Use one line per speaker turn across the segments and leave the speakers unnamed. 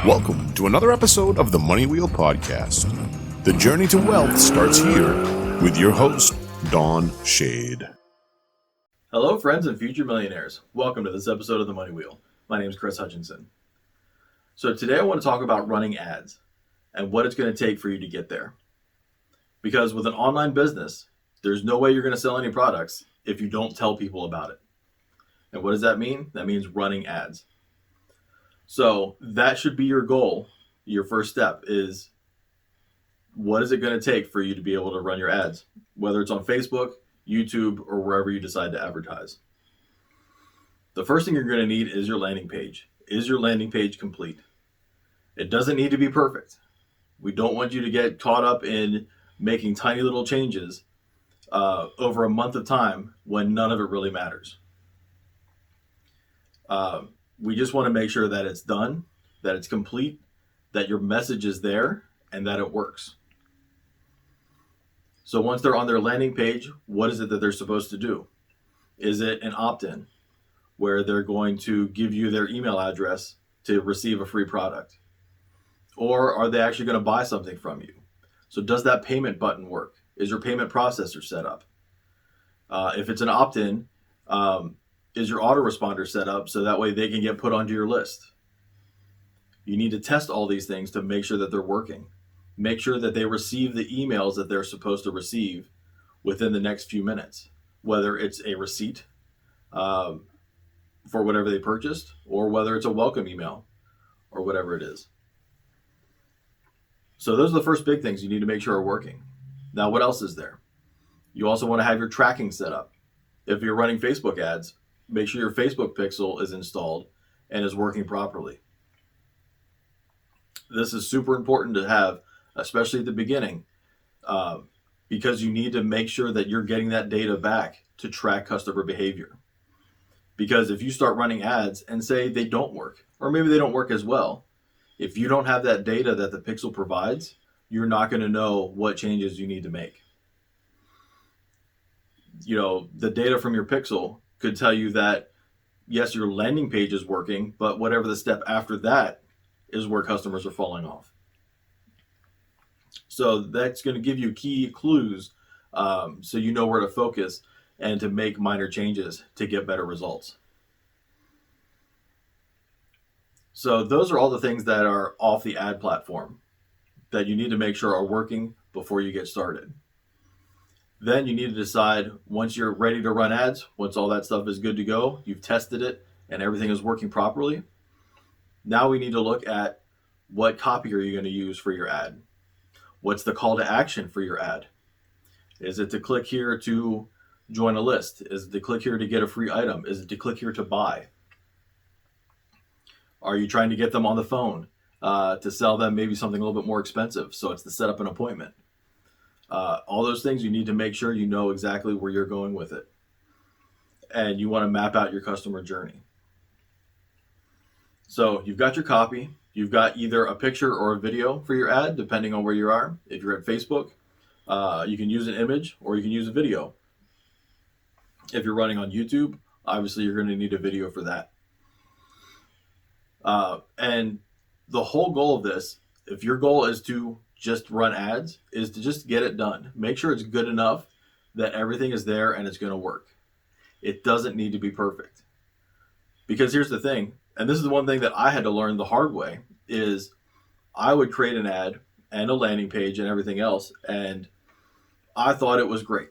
Welcome to another episode of the Money Wheel Podcast. The journey to wealth starts here with your host, Dawn Shade.
Hello, friends and future millionaires. Welcome to this episode of the Money Wheel. My name is Kris Hutchinson. So today I want to talk about running ads and what it's going to take for you to get there. Because with an online business, there's no way you're going to sell any products if you don't tell people about it. And what does that mean? That means running ads. So that should be your goal. Your first step is, what is it going to take for you to be able to run your ads, whether it's on Facebook, YouTube, or wherever you decide to advertise. The first thing you're going to need is your landing page. Is your landing page complete? It doesn't need to be perfect. We don't want you to get caught up in making tiny little changes over a month of time when none of it really matters. We just want to make sure that it's done, that it's complete, that your message is there, and that it works. So once they're on their landing page, what is it that they're supposed to do? Is it an opt-in where they're going to give you their email address to receive a free product? Or are they actually going to buy something from you? So does that payment button work? Is your payment processor set up? If it's an opt-in, is your autoresponder set up so that way they can get put onto your list? You need to test all these things to make sure that they're working. Make sure that they receive the emails that they're supposed to receive within the next few minutes, whether it's a receipt for whatever they purchased, or whether it's a welcome email or whatever it is. So those are the first big things you need to make sure are working. Now, what else is there? You also want to have your tracking set up. If you're running Facebook ads, make sure your Facebook pixel is installed and is working properly. This is super important to have, especially at the beginning, because you need to make sure that you're getting that data back to track customer behavior. Because if you start running ads and say they don't work, or maybe they don't work as well, if you don't have that data that the pixel provides, you're not going to know what changes you need to make. You know, the data from your pixel could tell you that, yes, your landing page is working, but whatever the step after that is where customers are falling off. So that's going to give you key clues so you know where to focus and to make minor changes to get better results. So those are all the things that are off the ad platform that you need to make sure are working before you get started. Then you need to decide, once you're ready to run ads, once all that stuff is good to go, you've tested it and everything is working properly. Now we need to look at, what copy are you going to use for your ad? What's the call to action for your ad? Is it to click here to join a list? Is it to click here to get a free item? Is it to click here to buy? Are you trying to get them on the phone to sell them maybe something a little bit more expensive? So it's to set up an appointment. All those things, you need to make sure you know exactly where you're going with it. And you want to map out your customer journey. So you've got your copy. You've got either a picture or a video for your ad, depending on where you are. If you're at Facebook, you can use an image or you can use a video. If you're running on YouTube, obviously you're going to need a video for that. And the whole goal of this, if your goal is to just run ads, is to just get it done. Make sure it's good enough that everything is there and it's going to work. It doesn't need to be perfect. Because here's the thing, and this is the one thing that I had to learn the hard way, is I would create an ad and a landing page and everything else, and I thought it was great.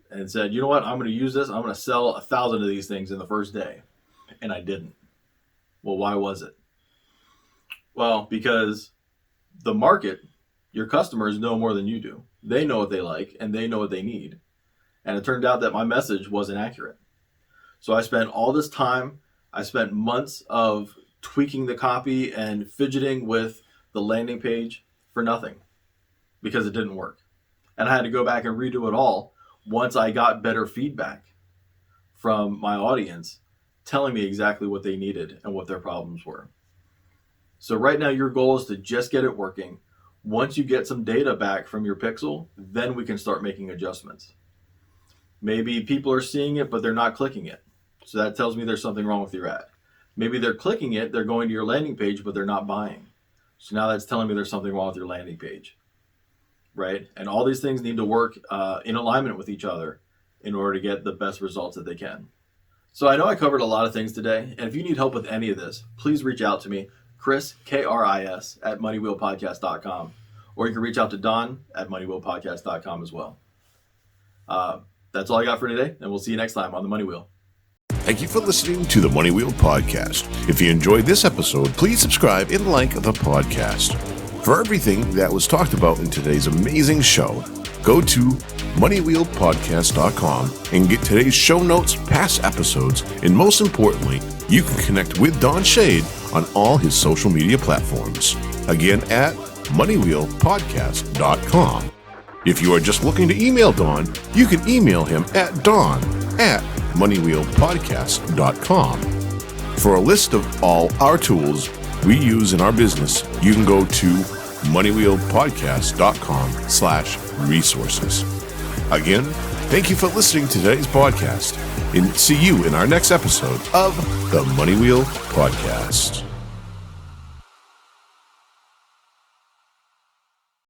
And said, you know what, I'm going to use this, I'm going to sell 1,000 of these things in the first day. And I didn't. Well, why was it? Well, because the market, your customers, know more than you do. They know what they like and they know what they need. And it turned out that my message wasn't accurate. So I spent all this time, I spent months of tweaking the copy and fidgeting with the landing page for nothing because it didn't work. And I had to go back and redo it all once I got better feedback from my audience telling me exactly what they needed and what their problems were. So right now your goal is to just get it working. Once you get some data back from your pixel, then we can start making adjustments. Maybe people are seeing it, but they're not clicking it. So that tells me there's something wrong with your ad. Maybe they're clicking it, they're going to your landing page, but they're not buying. So now that's telling me there's something wrong with your landing page, right? And all these things need to work in alignment with each other in order to get the best results that they can. So I know I covered a lot of things today, and if you need help with any of this, please reach out to me, Kris, Kris, at moneywheelpodcast.com, or you can reach out to Don at moneywheelpodcast.com as well. That's all I got for today, and we'll see you next time on The Money Wheel.
Thank you for listening to the Money Wheel Podcast. If you enjoyed this episode, please subscribe and like the podcast. For everything that was talked about in today's amazing show, go to moneywheelpodcast.com and get today's show notes, past episodes, and most importantly, you can connect with Don Shade on all his social media platforms. Again, at moneywheelpodcast.com. If you are just looking to email Don, you can email him at don@moneywheelpodcast.com. For a list of all our tools we use in our business, you can go to moneywheelpodcast.com/resources. Again, thank you for listening to today's podcast, and see you in our next episode of the Money Wheel Podcast.